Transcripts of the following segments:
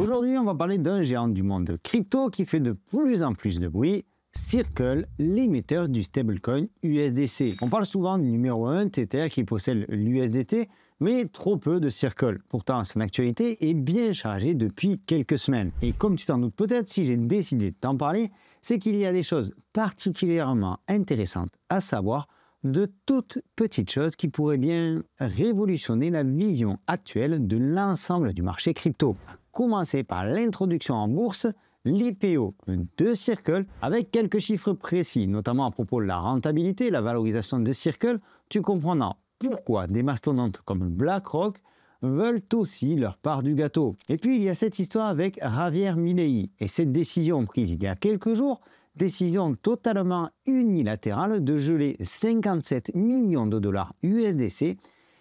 Aujourd'hui, on va parler d'un géant du monde crypto qui fait de plus en plus de bruit, Circle, l'émetteur du stablecoin USDC. On parle souvent du numéro 1 Tether qui possède l'USDT, mais trop peu de Circle. Pourtant, son actualité est bien chargée depuis quelques semaines. Et comme tu t'en doutes peut-être, si j'ai décidé de t'en parler, c'est qu'il y a des choses particulièrement intéressantes à savoir, de toutes petites choses qui pourraient bien révolutionner la vision actuelle de l'ensemble du marché crypto. À commencer par l'introduction en bourse, l'IPO de Circle, avec quelques chiffres précis, notamment à propos de la rentabilité, la valorisation de Circle, tu comprendras pourquoi des mastodontes comme BlackRock veulent aussi leur part du gâteau. Et puis il y a cette histoire avec Javier Milei et cette décision prise il y a quelques jours, décision totalement unilatérale de geler 57 millions de dollars USDC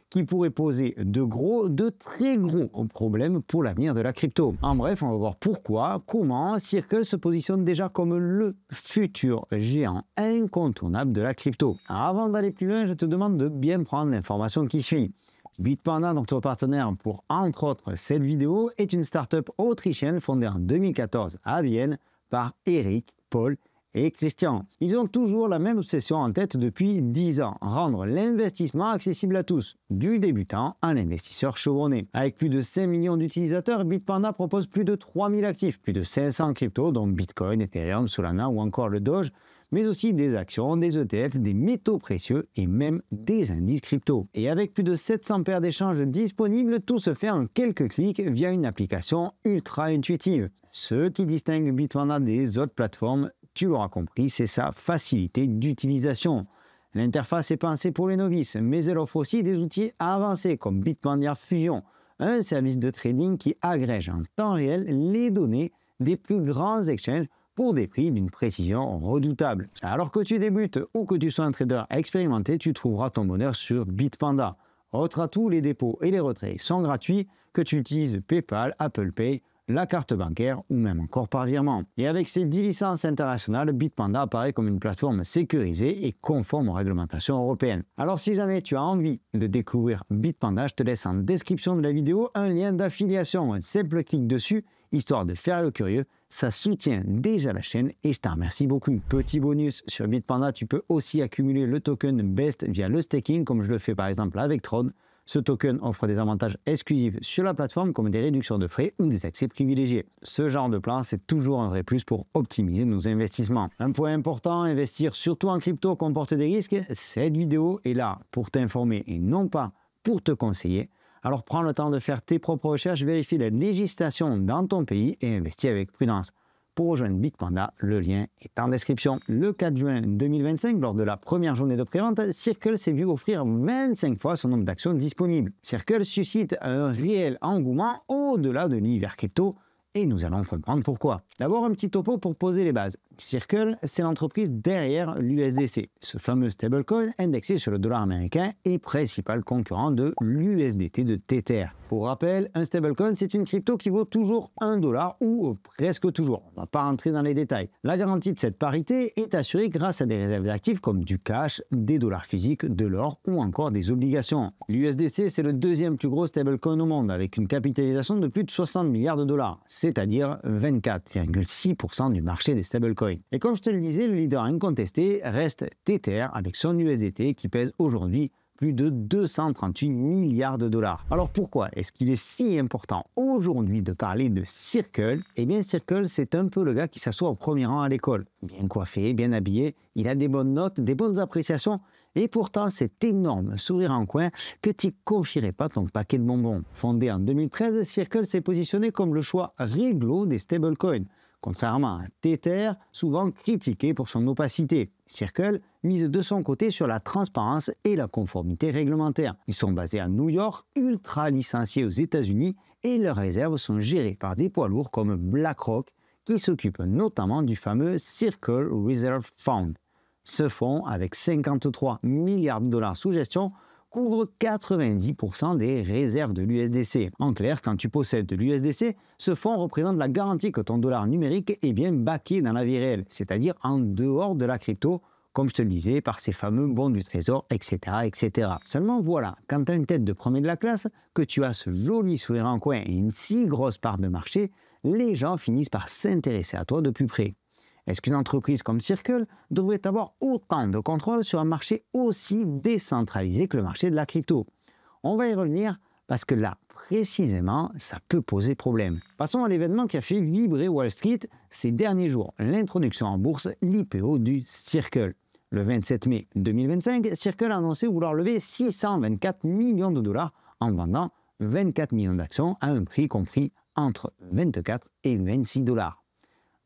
qui pourrait poser de très gros problèmes pour l'avenir de la crypto. En bref, on va voir pourquoi, comment Circle se positionne déjà comme le futur géant incontournable de la crypto. Alors avant d'aller plus loin, je te demande de bien prendre l'information qui suit. Bitpanda, notre partenaire pour entre autres cette vidéo, est une start-up autrichienne fondée en 2014 à Vienne par Eric, Paul et Christian. Ils ont toujours la même obsession en tête depuis 10 ans, rendre l'investissement accessible à tous, du débutant à l'investisseur chevronné. Avec plus de 5 millions d'utilisateurs, Bitpanda propose plus de 3000 actifs, plus de 500 cryptos, dont Bitcoin, Ethereum, Solana ou encore le Doge, mais aussi des actions, des ETF, des métaux précieux et même des indices crypto. Et avec plus de 700 paires d'échanges disponibles, tout se fait en quelques clics via une application ultra intuitive. Ce qui distingue Bitpanda des autres plateformes, tu l'auras compris, c'est sa facilité d'utilisation. L'interface est pensée pour les novices, mais elle offre aussi des outils avancés comme Bitpanda Fusion, un service de trading qui agrège en temps réel les données des plus grands exchanges pour des prix d'une précision redoutable. Alors que tu débutes ou que tu sois un trader expérimenté, tu trouveras ton bonheur sur Bitpanda. Autre atout, les dépôts et les retraits sont gratuits, que tu utilises PayPal, Apple Pay, la carte bancaire ou même encore par virement. Et avec ses 10 licences internationales, Bitpanda apparaît comme une plateforme sécurisée et conforme aux réglementations européennes. Alors si jamais tu as envie de découvrir Bitpanda, je te laisse en description de la vidéo un lien d'affiliation. Un simple clic dessus, histoire de faire le curieux. Ça soutient déjà la chaîne et je t'en remercie beaucoup. Petit bonus, sur Bitpanda, tu peux aussi accumuler le token BEST via le staking, comme je le fais par exemple avec Tron. Ce token offre des avantages exclusifs sur la plateforme comme des réductions de frais ou des accès privilégiés. Ce genre de plan, c'est toujours un vrai plus pour optimiser nos investissements. Un point important, investir surtout en crypto comporte des risques. Cette vidéo est là pour t'informer et non pas pour te conseiller. Alors prends le temps de faire tes propres recherches, vérifie la législation dans ton pays et investis avec prudence. Pour rejoindre Bitpanda, le lien est en description. Le 4 juin 2025, lors de la première journée de prévente, Circle s'est vu offrir 25 fois son nombre d'actions disponibles. Circle suscite un réel engouement au-delà de l'univers crypto et nous allons comprendre pourquoi. D'abord, un petit topo pour poser les bases. Circle, c'est l'entreprise derrière l'USDC, ce fameux stablecoin indexé sur le dollar américain et principal concurrent de l'USDT de Tether. Pour rappel, un stablecoin, c'est une crypto qui vaut toujours $1 ou presque toujours. On ne va pas rentrer dans les détails. La garantie de cette parité est assurée grâce à des réserves d'actifs comme du cash, des dollars physiques, de l'or ou encore des obligations. L'USDC, c'est le deuxième plus gros stablecoin au monde avec une capitalisation de plus de 60 milliards de dollars, c'est-à-dire 24,6% du marché des stablecoins. Et comme je te le disais, le leader incontesté reste Tether avec son USDT qui pèse aujourd'hui plus de 238 milliards de dollars. Alors pourquoi est-ce qu'il est si important aujourd'hui de parler de Circle? Eh bien Circle, c'est un peu le gars qui s'assoit au premier rang à l'école. Bien coiffé, bien habillé, il a des bonnes notes, des bonnes appréciations et pourtant cet énorme sourire en coin que tu confierais pas ton paquet de bonbons. Fondé en 2013, Circle s'est positionné comme le choix réglo des stablecoins. Contrairement à Tether, souvent critiqué pour son opacité. Circle mise de son côté sur la transparence et la conformité réglementaire. Ils sont basés à New York, ultra licenciés aux États-Unis et leurs réserves sont gérées par des poids lourds comme BlackRock qui s'occupent notamment du fameux Circle Reserve Fund. Ce fonds, avec 53 milliards de dollars sous gestion, couvre 90% des réserves de l'USDC. En clair, quand tu possèdes de l'USDC, ce fonds représente la garantie que ton dollar numérique est bien backé dans la vie réelle, c'est-à-dire en dehors de la crypto, comme je te le disais, par ces fameux bons du trésor, etc. etc. Seulement voilà, quand tu as une tête de premier de la classe, que tu as ce joli sourire en coin et une si grosse part de marché, les gens finissent par s'intéresser à toi de plus près. Est-ce qu'une entreprise comme Circle devrait avoir autant de contrôle sur un marché aussi décentralisé que le marché de la crypto? On va y revenir parce que là, précisément, ça peut poser problème. Passons à l'événement qui a fait vibrer Wall Street ces derniers jours, l'introduction en bourse, l'IPO du Circle. Le 27 mai 2025, Circle a annoncé vouloir lever 624 millions de dollars en vendant 24 millions d'actions à un prix compris entre 24 et 26 dollars.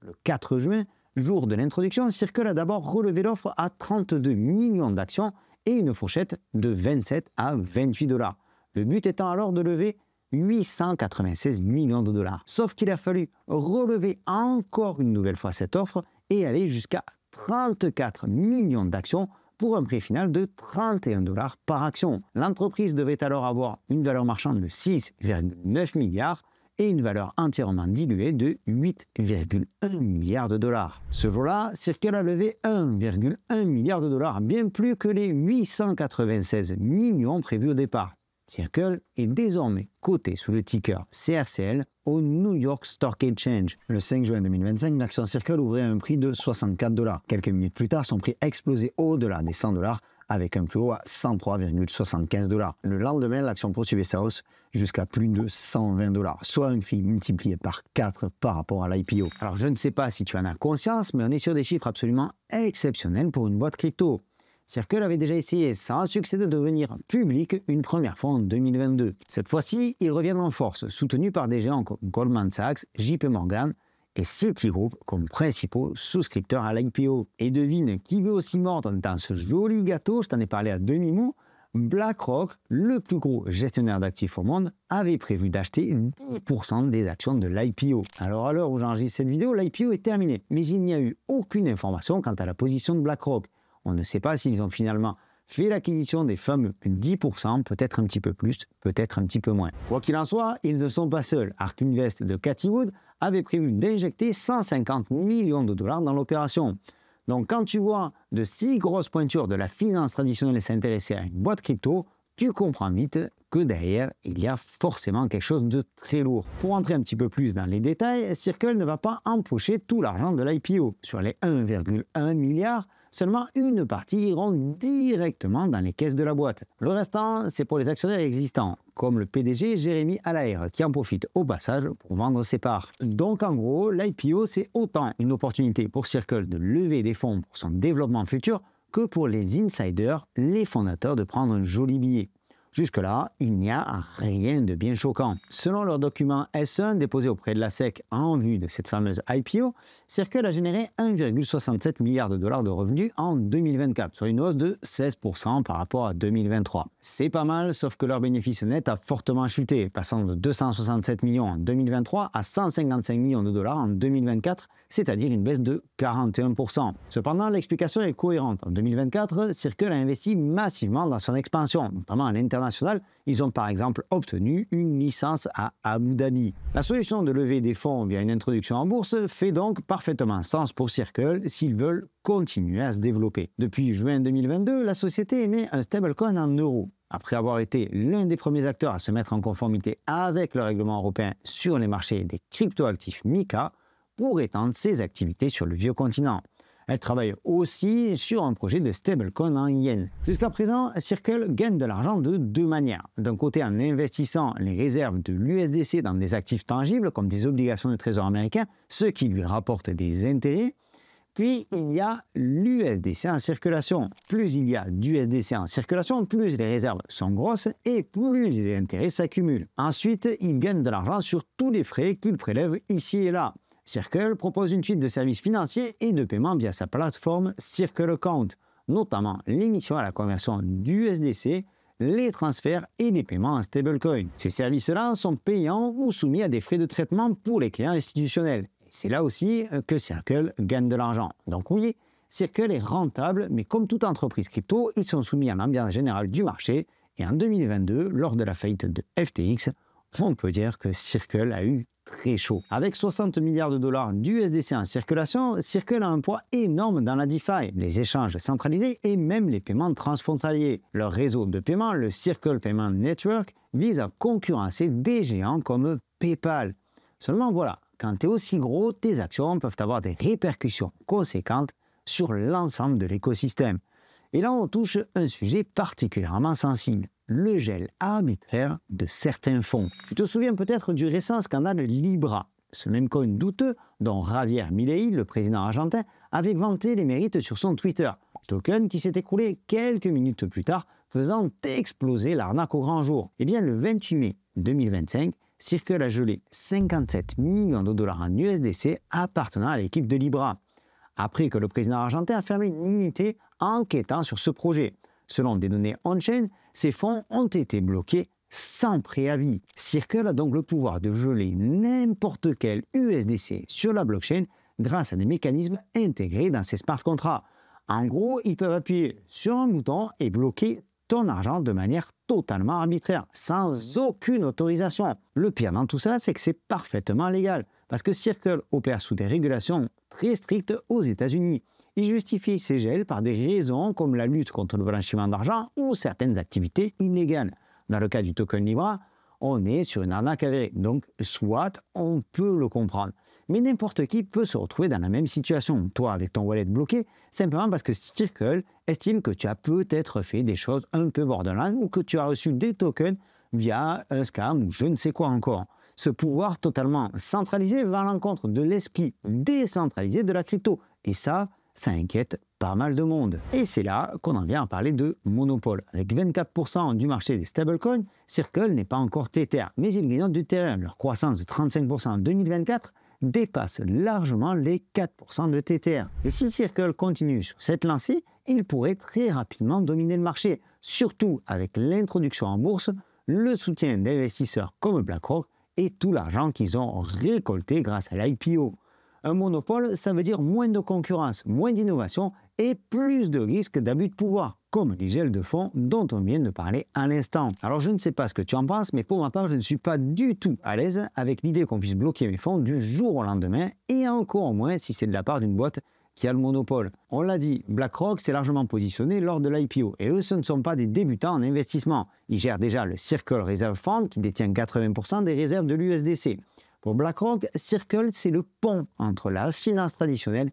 Le 4 juin, jour de l'introduction, Circle a d'abord relevé l'offre à 32 millions d'actions et une fourchette de 27 à 28 dollars. Le but étant alors de lever 896 millions de dollars. Sauf qu'il a fallu relever encore une nouvelle fois cette offre et aller jusqu'à 34 millions d'actions pour un prix final de 31 dollars par action. L'entreprise devait alors avoir une valeur marchande de 6,9 milliards et une valeur entièrement diluée de 8,1 milliards de dollars. Ce jour-là, Circle a levé 1,1 milliard de dollars, bien plus que les 896 millions prévus au départ. Circle est désormais coté sous le ticker CRCL au New York Stock Exchange. Le 5 juin 2025, l'action Circle ouvrait à un prix de 64 dollars. Quelques minutes plus tard, son prix explosait au-delà des 100 dollars avec un plus haut à 103,75 dollars. Le lendemain, l'action poursuivait sa hausse jusqu'à plus de 120 dollars, soit un prix multiplié par 4 par rapport à l'IPO. Alors je ne sais pas si tu en as conscience, mais on est sur des chiffres absolument exceptionnels pour une boîte crypto. Circle avait déjà essayé sans succès de devenir public une première fois en 2022. Cette fois-ci, ils reviennent en force, soutenus par des géants comme Goldman Sachs, JP Morgan et Citigroup comme principaux souscripteurs à l'IPO. Et devine qui veut aussi mordre dans ce joli gâteau, je t'en ai parlé à demi-mot, BlackRock, le plus gros gestionnaire d'actifs au monde, avait prévu d'acheter 10% des actions de l'IPO. Alors à l'heure où j'enregistre cette vidéo, l'IPO est terminé, mais il n'y a eu aucune information quant à la position de BlackRock. On ne sait pas s'ils ont finalement fait l'acquisition des fameux 10%, peut-être un petit peu plus, peut-être un petit peu moins. Quoi qu'il en soit, ils ne sont pas seuls. Ark Invest de Cathie Wood avait prévu d'injecter 150 millions de dollars dans l'opération. Donc quand tu vois de si grosses pointures de la finance traditionnelle s'intéresser à une boîte crypto, tu comprends vite que derrière, il y a forcément quelque chose de très lourd. Pour entrer un petit peu plus dans les détails, Circle ne va pas empocher tout l'argent de l'IPO. Sur les 1,1 milliard, seulement une partie iront directement dans les caisses de la boîte. Le restant, c'est pour les actionnaires existants, comme le PDG Jérémy Allaire, qui en profite au passage pour vendre ses parts. Donc en gros, l'IPO, c'est autant une opportunité pour Circle de lever des fonds pour son développement futur que pour les insiders, les fondateurs, de prendre un joli billet. Jusque-là, il n'y a rien de bien choquant. Selon leur document S1 déposé auprès de la SEC en vue de cette fameuse IPO, Circle a généré 1,67 milliard de dollars de revenus en 2024, soit une hausse de 16% par rapport à 2023. C'est pas mal, sauf que leur bénéfice net a fortement chuté, passant de 267 millions en 2023 à 155 millions de dollars en 2024, c'est-à-dire une baisse de 41%. Cependant, l'explication est cohérente. En 2024, Circle a investi massivement dans son expansion, notamment à l'international. Ils ont par exemple obtenu une licence à Abu Dhabi. La solution de lever des fonds via une introduction en bourse fait donc parfaitement sens pour Circle s'ils veulent continuer à se développer. Depuis juin 2022, la société émet un stablecoin en euros. Après avoir été l'un des premiers acteurs à se mettre en conformité avec le règlement européen sur les marchés des cryptoactifs MiCA pour étendre ses activités sur le vieux continent. Elle travaille aussi sur un projet de stablecoin en yens. Jusqu'à présent, Circle gagne de l'argent de deux manières. D'un côté, en investissant les réserves de l'USDC dans des actifs tangibles, comme des obligations de trésor américain, ce qui lui rapporte des intérêts. Puis, il y a l'USDC en circulation. Plus il y a d'USDC en circulation, plus les réserves sont grosses et plus les intérêts s'accumulent. Ensuite, il gagne de l'argent sur tous les frais qu'il prélève ici et là. Circle propose une suite de services financiers et de paiement via sa plateforme Circle Account, notamment l'émission à la conversion d'USDC, les transferts et les paiements en stablecoin. Ces services-là sont payants ou soumis à des frais de traitement pour les clients institutionnels. Et c'est là aussi que Circle gagne de l'argent. Donc oui, Circle est rentable, mais comme toute entreprise crypto, ils sont soumis à l'ambiance générale du marché. Et en 2022, lors de la faillite de FTX, on peut dire que Circle a eu très chaud. Avec 60 milliards de dollars d'USDC en circulation, Circle a un poids énorme dans la DeFi, les échanges centralisés et même les paiements transfrontaliers. Leur réseau de paiement, le Circle Payment Network, vise à concurrencer des géants comme PayPal. Seulement voilà, quand tu es aussi gros, tes actions peuvent avoir des répercussions conséquentes sur l'ensemble de l'écosystème. Et là, on touche un sujet particulièrement sensible, le gel arbitraire de certains fonds. Tu te souviens peut-être du récent scandale Libra, ce même coin douteux dont Javier Milei, le président argentin, avait vanté les mérites sur son Twitter. Token qui s'est écroulé quelques minutes plus tard, faisant exploser l'arnaque au grand jour. Eh bien, le 28 mai 2025, Circle a gelé 57 millions de dollars en USDC appartenant à l'équipe de Libra, après que le président argentin a fermé une unité enquêtant sur ce projet. Selon des données on-chain, ces fonds ont été bloqués sans préavis. Circle a donc le pouvoir de geler n'importe quel USDC sur la blockchain grâce à des mécanismes intégrés dans ces smart contracts. En gros, ils peuvent appuyer sur un bouton et bloquer ton argent de manière totalement arbitraire, sans aucune autorisation. Le pire dans tout ça, c'est que c'est parfaitement légal, parce que Circle opère sous des régulations très strictes aux États-Unis. Il justifie ces gels par des raisons comme la lutte contre le blanchiment d'argent ou certaines activités illégales. Dans le cas du token Libra, on est sur une arnaque avérée, donc soit on peut le comprendre. Mais n'importe qui peut se retrouver dans la même situation, toi avec ton wallet bloqué, simplement parce que Circle estime que tu as peut-être fait des choses un peu borderline ou que tu as reçu des tokens via un scam ou je ne sais quoi encore. Ce pouvoir totalement centralisé va à l'encontre de l'esprit décentralisé de la crypto. Et ça inquiète pas mal de monde. Et c'est là qu'on en vient à parler de monopole. Avec 24% du marché des stablecoins, Circle n'est pas encore Tether, mais il grignote du terrain. Leur croissance de 35% en 2024 dépasse largement les 4% de Tether. Et si Circle continue sur cette lancée, il pourrait très rapidement dominer le marché, surtout avec l'introduction en bourse, le soutien d'investisseurs comme BlackRock et tout l'argent qu'ils ont récolté grâce à l'IPO. Un monopole, ça veut dire moins de concurrence, moins d'innovation et plus de risques d'abus de pouvoir, comme les gels de fonds dont on vient de parler à l'instant. Alors je ne sais pas ce que tu en penses, mais pour ma part, je ne suis pas du tout à l'aise avec l'idée qu'on puisse bloquer mes fonds du jour au lendemain, et encore moins si c'est de la part d'une boîte qui a le monopole. On l'a dit, BlackRock s'est largement positionné lors de l'IPO, et eux, ce ne sont pas des débutants en investissement. Ils gèrent déjà le Circle Reserve Fund, qui détient 80% des réserves de l'USDC. Pour BlackRock, Circle, c'est le pont entre la finance traditionnelle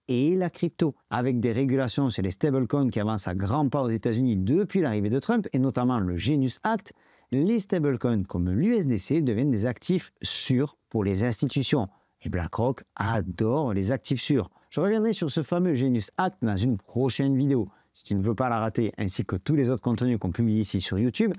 et la crypto. Avec des régulations sur les stablecoins qui avancent à grands pas aux États-Unis depuis l'arrivée de Trump, et notamment le Genius Act, les stablecoins comme l'USDC deviennent des actifs sûrs pour les institutions. Et BlackRock adore les actifs sûrs. Je reviendrai sur ce fameux Genius Act dans une prochaine vidéo. Si tu ne veux pas la rater, ainsi que tous les autres contenus qu'on publie ici sur YouTube,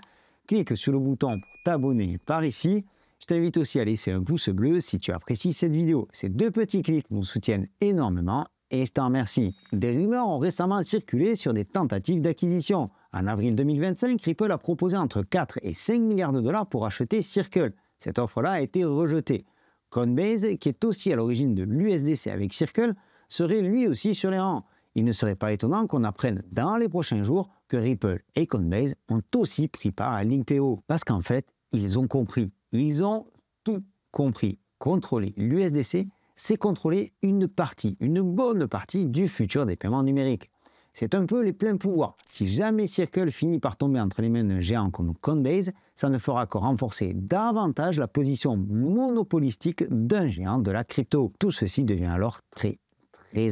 clique sur le bouton pour t'abonner par ici. Je t'invite aussi à laisser un pouce bleu si tu apprécies cette vidéo. Ces deux petits clics nous soutiennent énormément et je t'en remercie. Des rumeurs ont récemment circulé sur des tentatives d'acquisition. En avril 2025, Ripple a proposé entre 4 et 5 milliards de dollars pour acheter Circle. Cette offre-là a été rejetée. Coinbase, qui est aussi à l'origine de l'USDC avec Circle, serait lui aussi sur les rangs. Il ne serait pas étonnant qu'on apprenne dans les prochains jours que Ripple et Coinbase ont aussi pris part à l'IPO. Parce qu'en fait, ils ont compris. Ils ont tout compris. Contrôler l'USDC, c'est contrôler une bonne partie du futur des paiements numériques. C'est un peu les pleins pouvoirs. Si jamais Circle finit par tomber entre les mains d'un géant comme Coinbase, ça ne fera que renforcer davantage la position monopolistique d'un géant de la crypto. Tout ceci devient alors très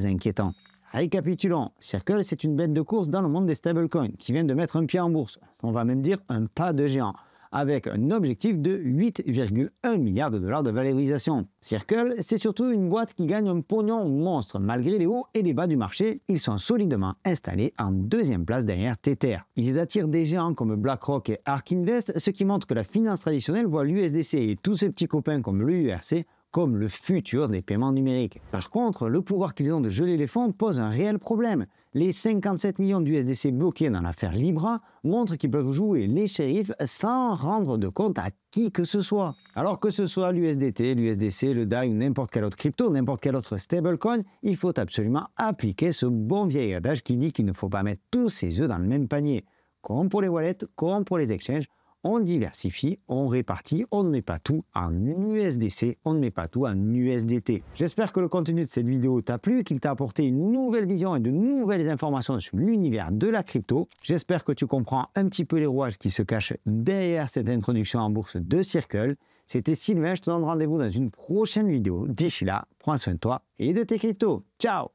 inquiétant. Récapitulons, Circle, c'est une bête de course dans le monde des stablecoins qui vient de mettre un pied en bourse. On va même dire un pas de géant, avec un objectif de 8,1 milliards de dollars de valorisation. Circle, c'est surtout une boîte qui gagne un pognon monstre. Malgré les hauts et les bas du marché, ils sont solidement installés en deuxième place derrière Tether. Ils attirent des géants comme BlackRock et ARK Invest, ce qui montre que la finance traditionnelle voit l'USDC et tous ses petits copains comme l'URC comme le futur des paiements numériques. Par contre, le pouvoir qu'ils ont de geler les fonds pose un réel problème. Les 57 millions d'USDC bloqués dans l'affaire Libra montrent qu'ils peuvent jouer les shérifs sans rendre de compte à qui que ce soit. Alors que ce soit l'USDT, l'USDC, le DAI ou n'importe quelle autre crypto, n'importe quel autre stablecoin, il faut absolument appliquer ce bon vieil adage qui dit qu'il ne faut pas mettre tous ses œufs dans le même panier. Comme pour les wallets, comme pour les exchanges, on diversifie, on répartit, on ne met pas tout en USDC, on ne met pas tout en USDT. J'espère que le contenu de cette vidéo t'a plu, qu'il t'a apporté une nouvelle vision et de nouvelles informations sur l'univers de la crypto. J'espère que tu comprends un petit peu les rouages qui se cachent derrière cette introduction en bourse de Circle. C'était Sylvain, je te donne rendez-vous dans une prochaine vidéo. D'ici là, prends soin de toi et de tes cryptos. Ciao!